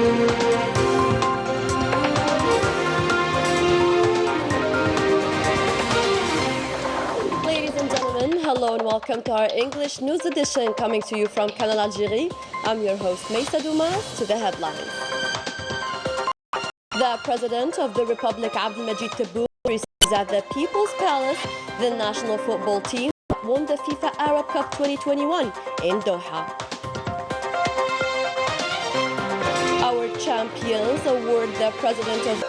Ladies and gentlemen, hello and welcome to our English news edition coming to you from Canal, Algérie. I'm your host, Maysa Doumas. To the headlines. The President of the Republic, Abdelmajid Tebboune, receives at the People's Palace the national football team that won the FIFA Arab Cup 2021 in Doha. Our champions award the President of...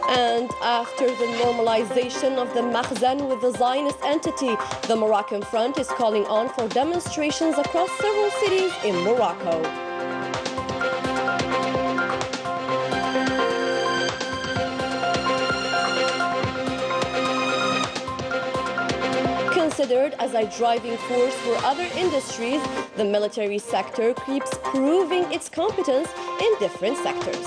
And after the normalization of the Makhzen with the Zionist entity, the Moroccan Front is calling on for demonstrations across several cities in Morocco. Considered as a driving force for other industries, the military sector keeps proving its competence in different sectors.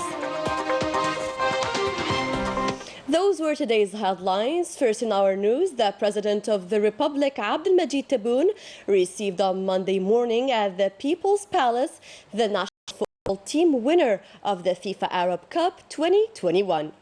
Those were today's headlines. First in our news, the President of the Republic, Abdelmajid Tebboune, received on Monday morning at the People's Palace the national football team winner of the FIFA Arab Cup 2021.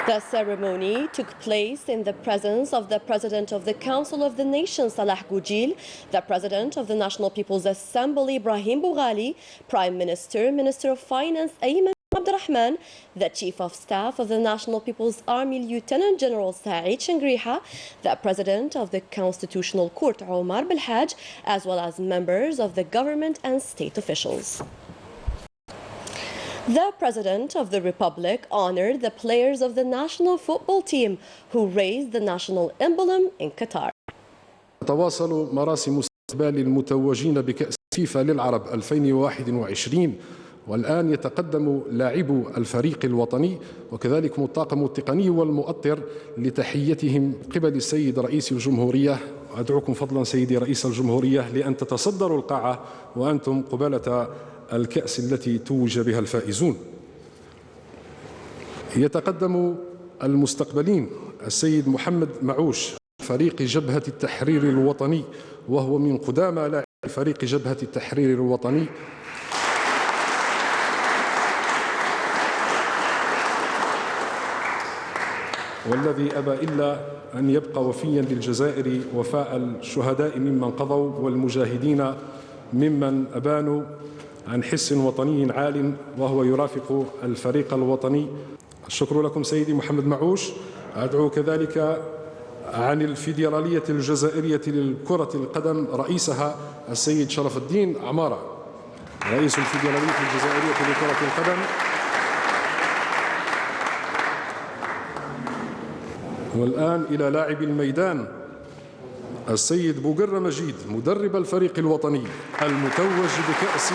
The ceremony took place in the presence of the President of the Council of the Nation, Salah Goujil, the President of the National People's Assembly, Ibrahim Boughali, Prime Minister, Minister of Finance, Ayman Abdurrahman, the Chief of Staff of the National People's Army, Lieutenant General Saeed Shengriha, the President of the Constitutional Court, Omar Belhaj, as well as members of the government and state officials. The President of the Republic honored the players of the national football team who raised the national emblem in Qatar. تواصل مراسم استقبال المتوجين بكأس فيفا للعرب 2021 والآن يتقدم لاعبو الفريق الوطني وكذلك الطاقم التقني والمؤطر لتحيتهم قبل السيد رئيس الجمهورية. أدعوكم فضلا سيدي رئيس الجمهورية لأن تتصدروا القاعة وأنتم قبالة الكأس التي توج بها الفائزون. يتقدم المستقبلين السيد محمد معوش فريق جبهة التحرير الوطني وهو من قدامى لاعبي فريق جبهة التحرير الوطني والذي أبى إلا أن يبقى وفيا للجزائر وفاء الشهداء ممن قضوا والمجاهدين ممن أبانوا عن حس وطني عال وهو يرافق الفريق الوطني. الشكر لكم سيدي محمد معوش. أدعو كذلك عن الفيدرالية الجزائرية لكرة القدم رئيسها السيد شرف الدين عمارة رئيس الفيدرالية الجزائرية لكرة القدم. والآن إلى لاعب الميدان السيد بوقرة مجيد مدرب الفريق الوطني المتوج بكأس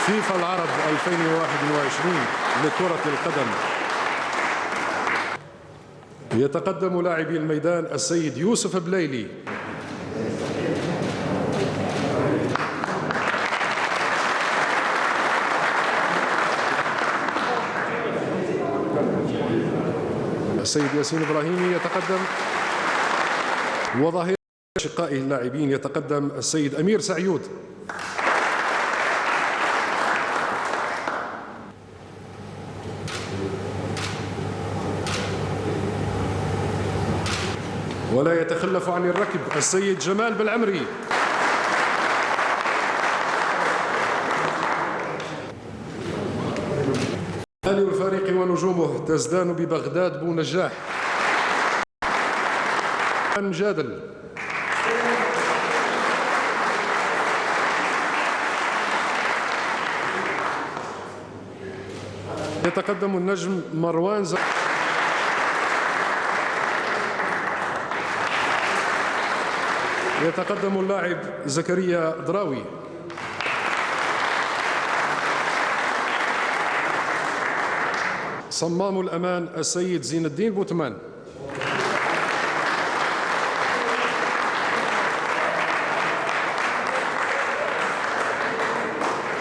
فيفا العرب 2021 لكرة القدم. يتقدم لاعبي الميدان السيد يوسف بليلي السيد ياسين إبراهيمي يتقدم، وظهير أشقائه اللاعبين يتقدم السيد أمير سعيود. ولا يتخلف عن الركب السيد جمال بالعمري. نادي الفريق ونجومه تزدان ببغداد بو نجاح. جادل. يتقدم النجم مروان يتقدم اللاعب زكريا دراوي. صمام الأمان السيد زين الدين بوتمان.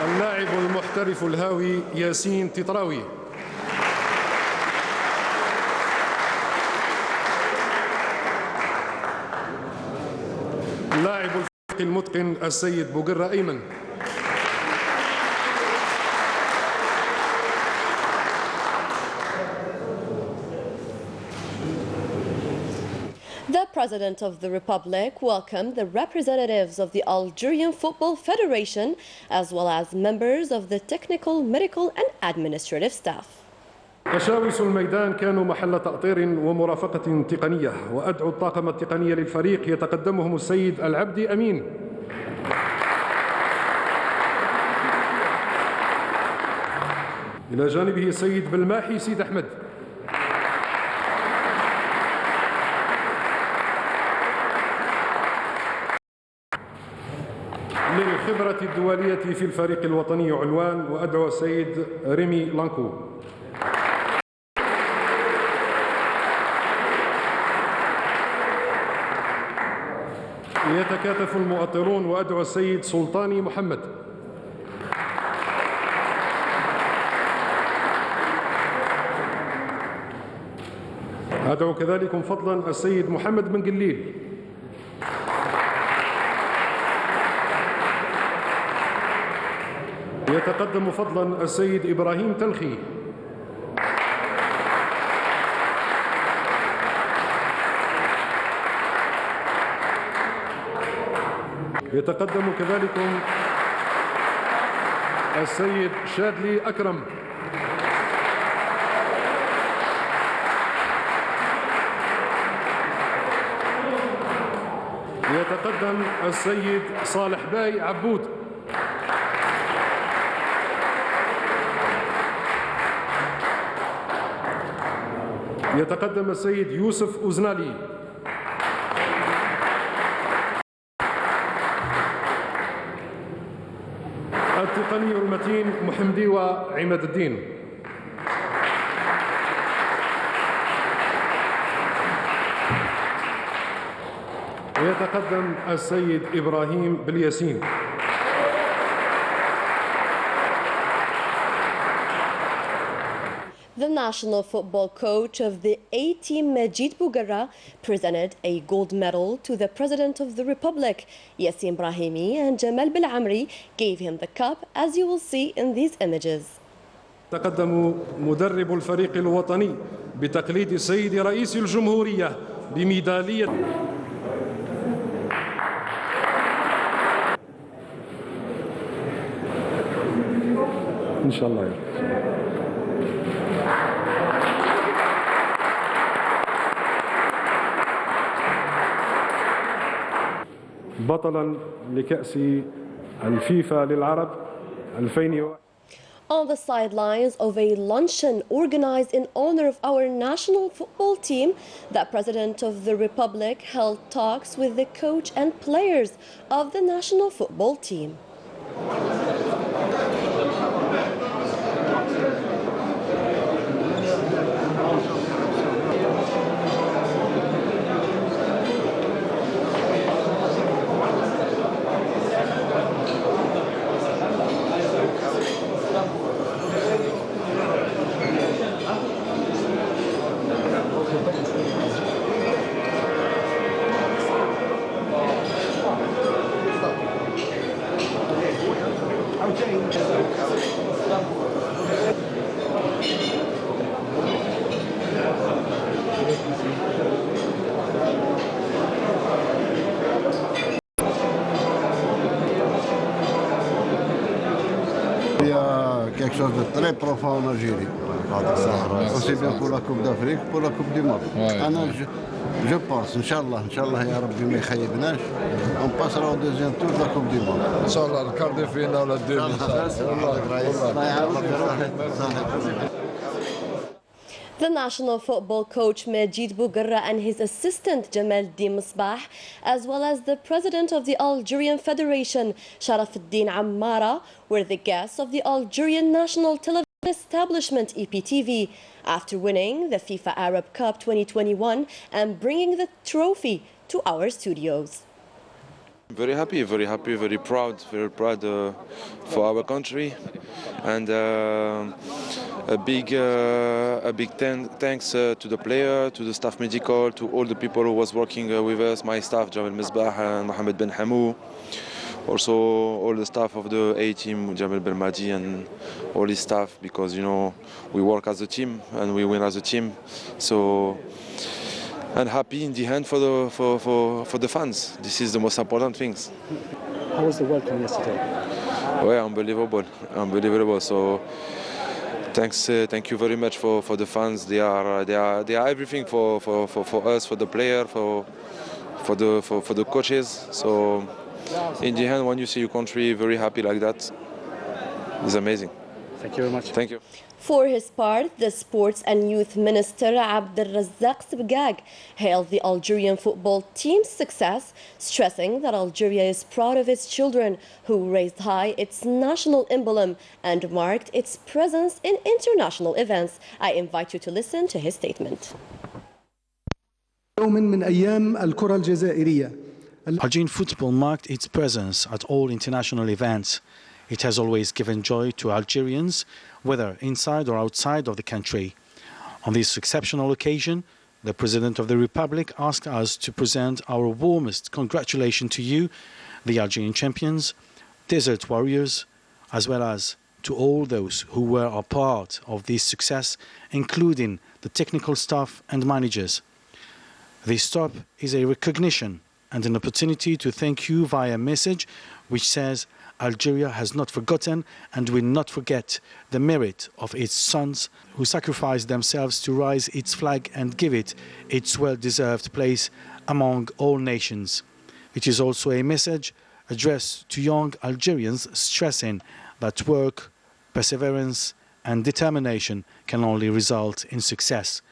اللاعب المحترف الهاوي ياسين تطراوي. لاعب الفريق المتقن السيد بوقرة أيمن. The President of the Republic welcomed the representatives of the Algerian Football Federation as well as members of the technical, medical and administrative staff. تشاوس الميدان كانوا محل تأطير ومرافقة تقنية، وأدعو الطاقم التقني للفريق يتقدمهم السيد العبدي أمين. إلى جانبه السيد بالماحي سيد أحمد. للخبرة الدولية في الفريق الوطني عنوان، وأدعو السيد ريمي لانكو. يتكاتف المؤطرون، وأدعو السيد سلطاني محمد. أدعو كذلك فضلا السيد محمد بن قليل. يتقدم فضلا السيد إبراهيم تلخي. يتقدم كذلك السيد شادلي أكرم. يتقدم السيد صالح باي عبود. يتقدم السيد يوسف أزنالي. التقني المتين محمدي وعماد الدين. ويتقدم السيد إبراهيم بالياسين. The national football coach of the A team, Majid Bouguerra, presented a gold medal to the President of the Republic, Yassin Brahimi, and Jamal Belamri gave him the cup, as you will see in these images. تقدم مدرب الفريق الوطني بتقليد السيد رئيس الجمهورية بميدالية. إن شاء الله. بطلا لكأس الفيفا للعرب 2001. On the sidelines of a luncheon organized in honor of our national football team, the President of the Republic held talks with the coach and players of the national football team. quelque chose de très profond en Algérie. Aussi bien pour la Coupe d'Afrique, pour la Coupe du Monde. Je pense, Inch'Allah, ya Rabbi ma يخيبناش, on passera au deuxième tour de la Coupe du Monde. Inch'Allah, le quart de finale, la demi. The national football coach Majid Bougarra and his assistant Jamal Din Misbah, as well as the president of the Algerian Federation, Sharaf al-Din Ammara, were the guests of the Algerian National Television Establishment EPTV after winning the FIFA Arab Cup 2021 and bringing the trophy to our studios. Very happy, very proud for our country, and a big thanks to the player, to the staff medical, to all the people who was working with us, my staff, Jamal Misbah and Mohamed Ben Hamou, also all the staff of the A team, Jamel Belmadi and all his staff, because you know we work as a team and we win as a team. So. And happy in the end for the fans. This is the most important things. How was the welcome yesterday? Well, unbelievable. So thank you very much for the fans. They are everything for us, for the player, for the coaches. So in the end, when you see your country very happy like that, it's amazing. Thank you very much. Thank you. For his part, the Sports and Youth Minister Abdelrazak Sbgag hailed the Algerian football team's success, stressing that Algeria is proud of its children who raised high its national emblem and marked its presence in international events. I invite you to listen to his statement. Algerian football marked its presence at all international events. It has always given joy to Algerians, whether inside or outside of the country. On this exceptional occasion, the President of the Republic asked us to present our warmest congratulations to you, the Algerian champions, desert warriors, as well as to all those who were a part of this success, including the technical staff and managers. This stop is a recognition and an opportunity to thank you via a message which says Algeria has not forgotten and will not forget the merit of its sons who sacrificed themselves to raise its flag and give it its well-deserved place among all nations. It is also a message addressed to young Algerians, stressing that work, perseverance and determination can only result in success.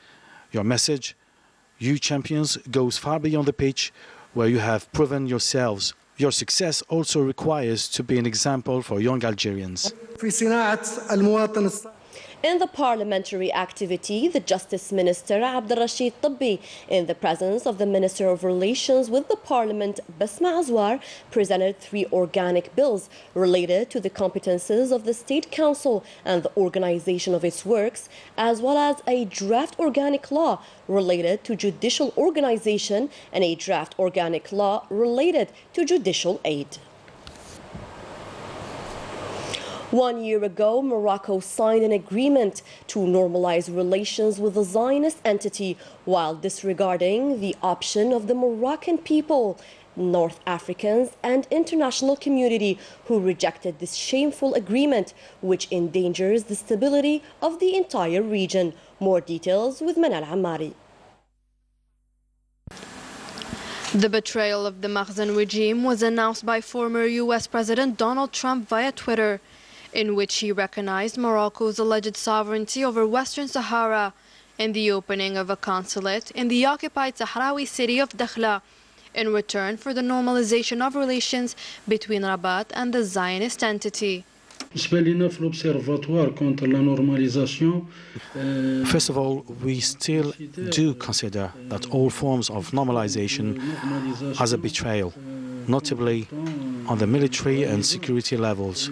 Your message, you champions, goes far beyond the pitch where you have proven yourselves. Your success also requires to be an example for young Algerians. In the parliamentary activity, the Justice Minister Abdelrashid Tabbi, in the presence of the Minister of Relations with the Parliament Basma Azwar, presented 3 organic bills related to the competences of the State Council and the organization of its works, as well as a draft organic law related to judicial organization and a draft organic law related to judicial aid. 1 year ago, Morocco signed an agreement to normalize relations with the Zionist entity while disregarding the option of the Moroccan people, North Africans and international community who rejected this shameful agreement, which endangers the stability of the entire region. More details with Manal Ammari. The betrayal of the Makhzen regime was announced by former U.S. President Donald Trump via Twitter, in which he recognized Morocco's alleged sovereignty over Western Sahara and the opening of a consulate in the occupied Sahrawi city of Dakhla in return for the normalization of relations between Rabat and the Zionist entity. First of all, we still do consider that all forms of normalization as a betrayal, notably on the military and security levels,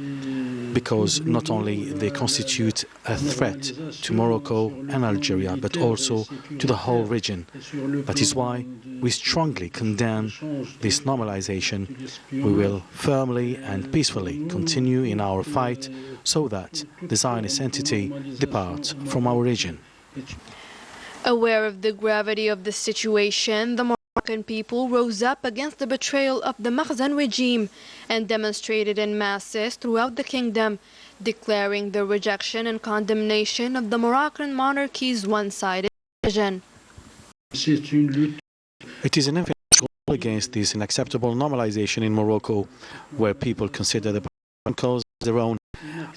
because not only they constitute a threat to Morocco and Algeria, but also to the whole region. That is why we strongly condemn this normalization. We will firmly and peacefully continue in our fight so that the Zionist entity departs from our region. Aware of the gravity of the situation, the Moroccan Moroccan people rose up against the betrayal of the Makhzen regime and demonstrated in masses throughout the kingdom, declaring their rejection and condemnation of the Moroccan monarchy's one-sided decision. It is an struggle against this unacceptable normalization in Morocco, where people consider the cause their own,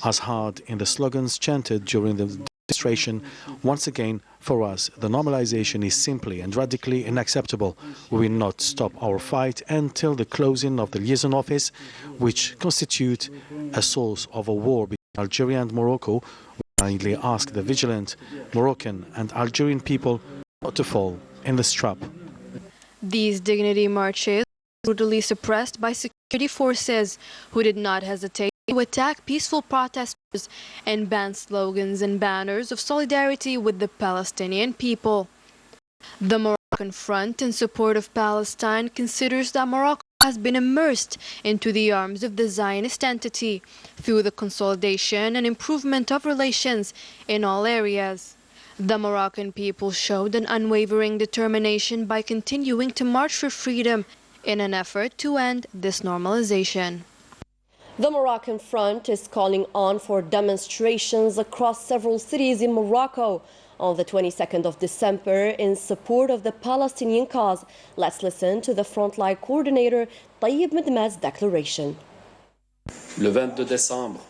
as hard in the slogans chanted during the demonstration. Once again, for us, the normalization is simply and radically unacceptable. We will not stop our fight until the closing of the liaison office, which constitutes a source of a war between Algeria and Morocco. We kindly ask the vigilant Moroccan and Algerian people not to fall in this trap. These dignity marches were brutally suppressed by security forces, who did not hesitate to attack peaceful protesters and ban slogans and banners of solidarity with the Palestinian people. The Moroccan Front in support of Palestine considers that Morocco has been immersed into the arms of the Zionist entity through the consolidation and improvement of relations in all areas. The Moroccan people showed an unwavering determination by continuing to march for freedom in an effort to end this normalization. The Moroccan Front is calling on for demonstrations across several cities in Morocco on the 22nd of December in support of the Palestinian cause. Let's listen to the frontline coordinator Tayyib Medmad's declaration. Le 22 décembre,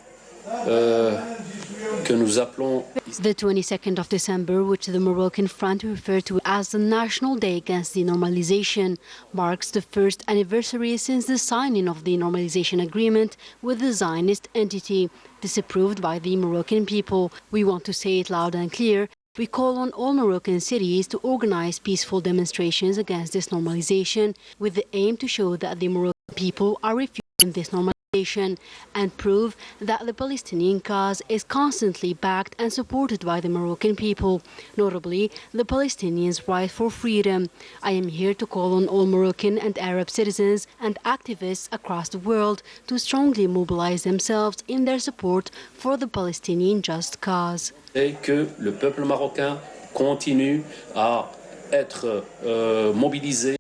que nous appelons... The 22nd of December, which the Moroccan Front referred to as the National Day Against Denormalization, marks the first anniversary since the signing of the normalization agreement with the Zionist entity, disapproved by the Moroccan people. We want to say it loud and clear. We call on all Moroccan cities to organize peaceful demonstrations against this normalization with the aim to show that the Moroccan people are refusing this normalization and prove that the Palestinian cause is constantly backed and supported by the Moroccan people, notably the Palestinians' right for freedom. I am here to call on all Moroccan and Arab citizens and activists across the world to strongly mobilize themselves in their support for the Palestinian just cause. Et que le peuple marocain continue à être mobilisé.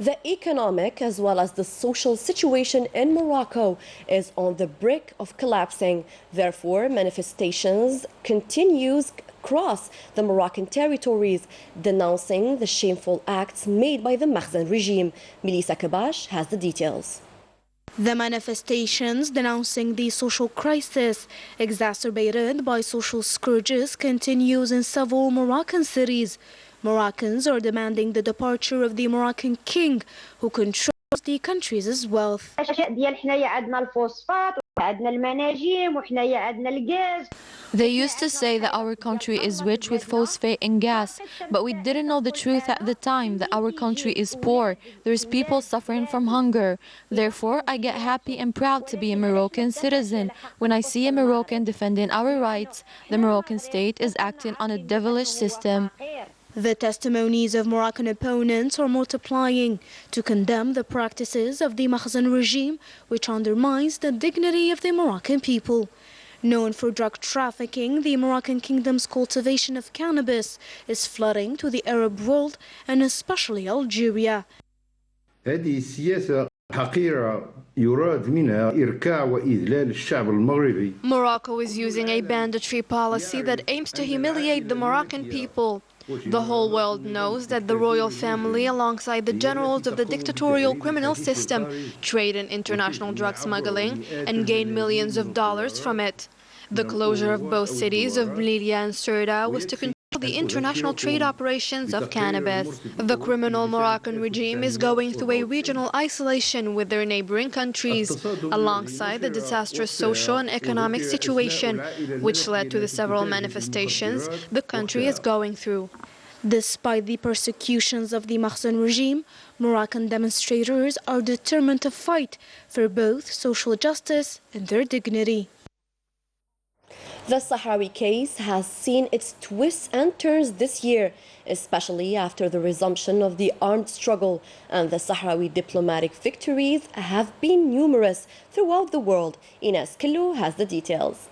The economic as well as the social situation in Morocco is on the brink of collapsing. Therefore, manifestations continues across the Moroccan territories, denouncing the shameful acts made by the Makhzen regime. Melissa Kabash has the details. The manifestations denouncing the social crisis, exacerbated by social scourges, continues in several Moroccan cities. Moroccans are demanding the departure of the Moroccan king, who controls the country's wealth. They used to say that our country is rich with phosphate and gas, but we didn't know the truth at the time, that our country is poor. There's people suffering from hunger. Therefore, I get happy and proud to be a Moroccan citizen. When I see a Moroccan defending our rights, the Moroccan state is acting on a devilish system. The testimonies of Moroccan opponents are multiplying to condemn the practices of the Makhzen regime, which undermines the dignity of the Moroccan people. Known for drug trafficking, the Moroccan kingdom's cultivation of cannabis is flooding to the Arab world and especially Algeria. هذه السياسة حقيرة يراد منها إركاع وإذلال الشعب المغربي. Morocco is using a banditry policy that aims to humiliate the Moroccan people. The whole world knows that the royal family, alongside the generals of the dictatorial criminal system, trade in international drug smuggling and gain millions of dollars from it. The closure of both cities of Melilla and Ceuta was to control the international trade operations of cannabis. The criminal Moroccan regime is going through a regional isolation with their neighboring countries, alongside the disastrous social and economic situation, which led to the several manifestations the country is going through. Despite the persecutions of the Makhzen regime, Moroccan demonstrators are determined to fight for both social justice and their dignity. The Sahrawi case has seen its twists and turns this year, especially after the resumption of the armed struggle, and the Sahrawi diplomatic victories have been numerous throughout the world. Ines Killu has the details.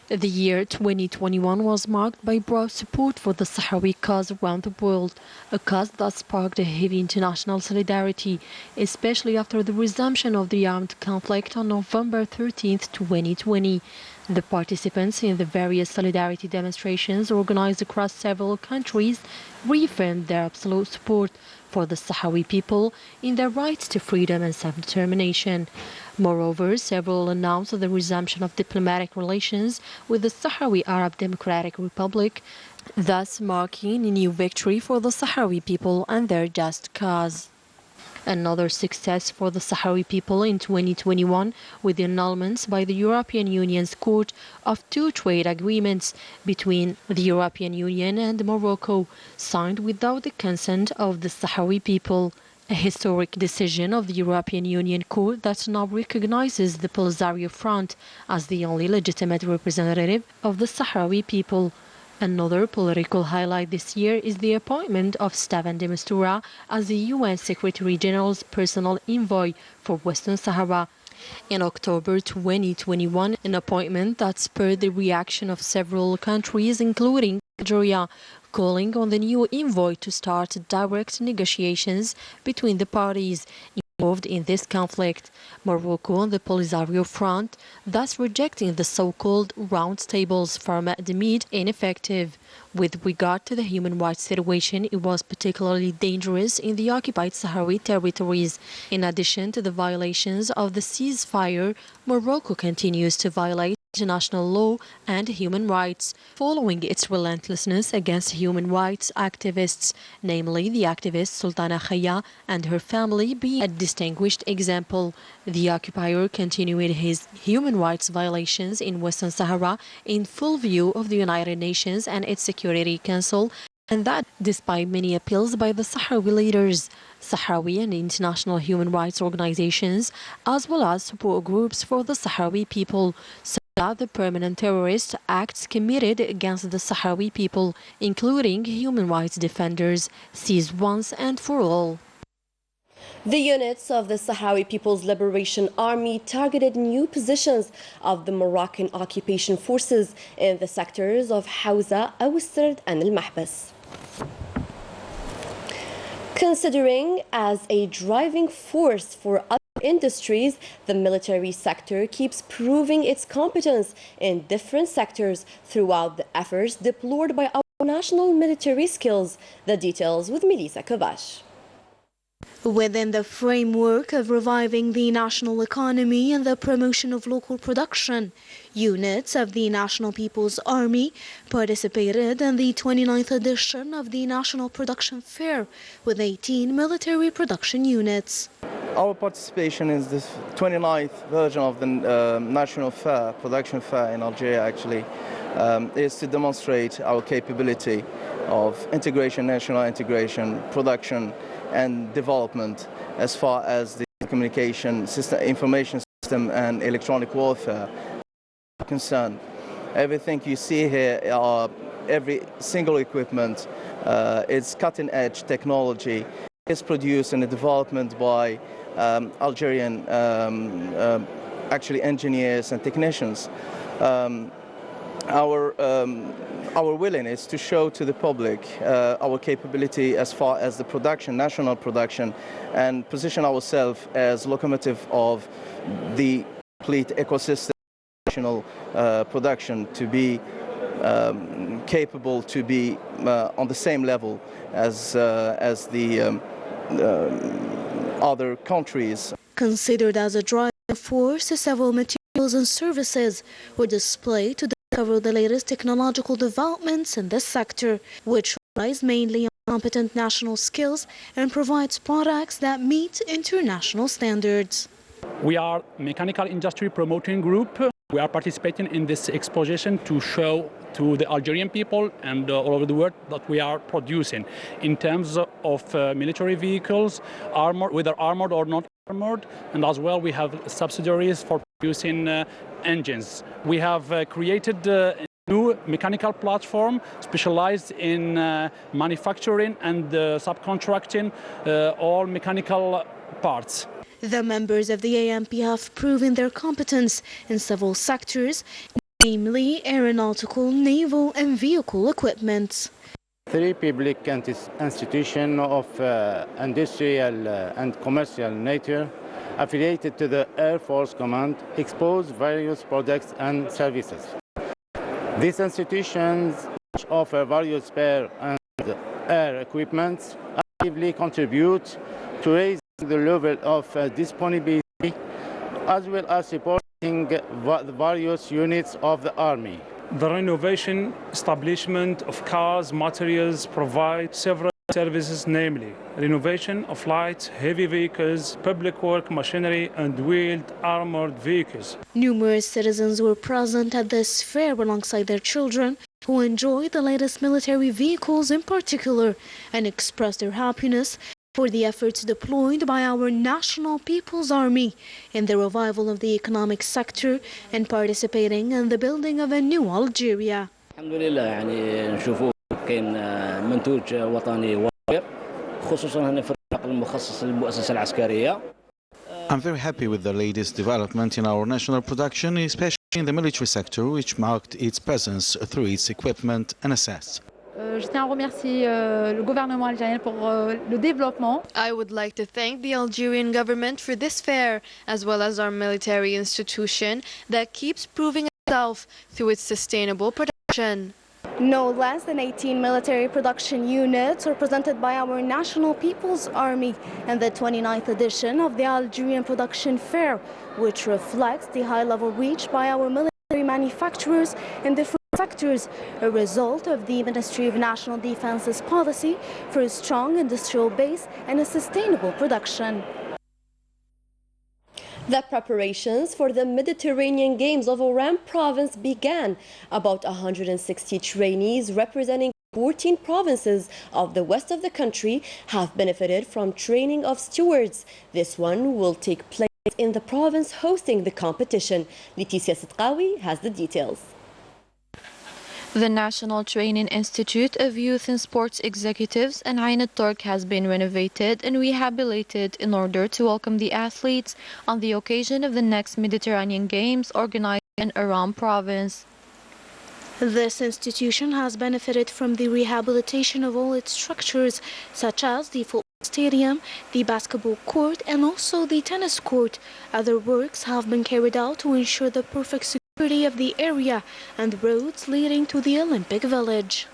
The year 2021 was marked by broad support for the Sahrawi cause around the world, a cause that sparked a heavy international solidarity, especially after the resumption of the armed conflict on November 13, 2020. The participants in the various solidarity demonstrations organized across several countries reaffirmed their absolute support for the Sahrawi people in their rights to freedom and self-determination. Moreover, several announced the resumption of diplomatic relations with the Sahrawi Arab Democratic Republic, thus marking a new victory for the Sahrawi people and their just cause. Another success for the Sahrawi people in 2021 with the annulments by the European Union's Court of two trade agreements between the European Union and Morocco, signed without the consent of the Sahrawi people. A historic decision of the European Union Court that now recognizes the Polisario Front as the only legitimate representative of the Sahrawi people. Another political highlight this year is the appointment of Staffan de Mistura as the UN Secretary General's personal envoy for Western Sahara. In October 2021, an appointment that spurred the reaction of several countries, including Algeria, calling on the new envoy to start direct negotiations between the parties involved in this conflict. Morocco and the Polisario Front thus rejecting the so-called roundtables format deemed ineffective. With regard to the human rights situation, it was particularly dangerous in the occupied Sahrawi territories. In addition to the violations of the ceasefire, Morocco continues to violate international law and human rights, following its relentlessness against human rights activists, namely the activist Sultana Khaya and her family being a distinguished example. The occupier continued his human rights violations in Western Sahara in full view of the United Nations and its Security Council, and that despite many appeals by the Sahrawi leaders, Sahrawi and international human rights organizations, as well as support groups for the Sahrawi people, so that the permanent terrorist acts committed against the Sahrawi people, including human rights defenders, cease once and for all. The units of the Sahrawi People's Liberation Army targeted new positions of the Moroccan occupation forces in the sectors of Hawza, Awserd and Al-Mahbas. Considering as a driving force for other industries, the military sector keeps proving its competence in different sectors throughout the efforts deployed by our national military skills. The details with Melissa Kabash. Within the framework of reviving the national economy and the promotion of local production, units of the National People's Army participated in the 29th edition of the National Production Fair with 18 military production units. Our participation in this 29th version of the National Fair, Production Fair in Algeria actually, is to demonstrate our capability of integration, national integration, production and development as far as the communication system, information system and electronic warfare are concerned. Everything you see here, every single equipment, it's cutting-edge technology. It's produced and development by Algerian actually engineers and technicians. Our willingness to show to the public our capability as far as the production, national production, and position ourselves as locomotive of the complete ecosystem, national production, to be capable to be on the same level as the other countries. Considered as a driving force, several materials and services were displayed to cover the latest technological developments in this sector, which relies mainly on competent national skills and provides products that meet international standards. We are a mechanical industry promoting group. We are participating in this exposition to show to the Algerian people and all over the world that we are producing in terms of military vehicles, whether armored or not armored, and as well we have subsidiaries for producing engines. We have created a new mechanical platform specialized in manufacturing and subcontracting all mechanical parts. The members of the AMP have proven their competence in several sectors, namely aeronautical, naval and vehicle equipment. 3 public institutions of industrial and commercial nature affiliated to the Air Force Command expose various products and services. These institutions, which offer various spare and air equipment, actively contribute to raising the level of disponibility as well as supporting the various units of the Army. The renovation establishment of cars, materials provide several services, namely renovation of light, heavy vehicles, public work machinery, and wheeled armored vehicles. Numerous citizens were present at this fair alongside their children, who enjoyed the latest military vehicles in particular and expressed their happiness for the efforts deployed by our National People's Army in the revival of the economic sector and participating in the building of a new Algeria. الحمد لله يعني نشوفوا كاين منتوج وطني وافر خصوصا هنا في النقل المخصص للمؤسسة العسكرية. I'm very happy with the latest development in our national production, especially in the military sector, which marked its presence through its equipment and assets. Je tiens à remercier le gouvernement algérien pour le développement. I would like to thank the Algerian government for this fair, as well as our military institution that keeps proving itself through its sustainable production. No less than 18 military production units are presented by our National People's Army in the 29th edition of the Algerian Production Fair, which reflects the high-level reached by our military manufacturers in different sectors, a result of the Ministry of National Defense's policy for a strong industrial base and a sustainable production. The preparations for the Mediterranean Games of Oran province began. About 160 trainees representing 14 provinces of the west of the country have benefited from training of stewards. This one will take place in the province hosting the competition. Leticia Sidqawi has the details. The National Training Institute of Youth and Sports Executives and Ain al-Turk has been renovated and rehabilitated in order to welcome the athletes on the occasion of the next Mediterranean Games organized in Oran province. This institution has benefited from the rehabilitation of all its structures, such as the football stadium, the basketball court, and also the tennis court. Other works have been carried out to ensure the perfect security of the area and roads leading to the Olympic Village.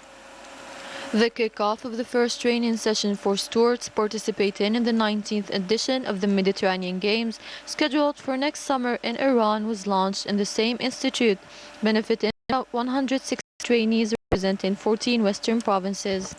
The kickoff of the first training session for stewards participating in the 19th edition of the Mediterranean Games, scheduled for next summer in Iran, was launched in the same institute, benefiting about 160 trainees representing 14 Western provinces.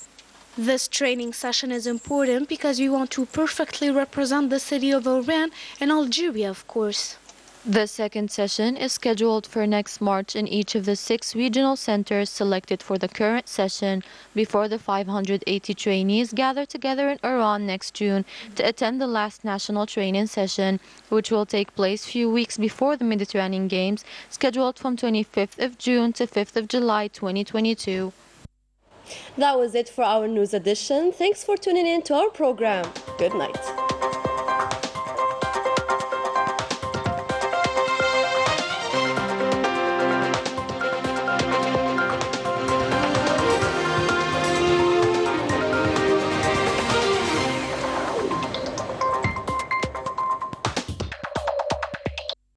This training session is important because we want to perfectly represent the city of Oran and Algeria, of course. The second session is scheduled for next March in each of the 6 regional centers selected for the current session before the 580 trainees gather together in Oran next June to attend the last national training session, which will take place few weeks before the Mediterranean Games, scheduled from 25th of June to 5th of July 2022. That was it for our news edition. Thanks for tuning in to our program. Good night.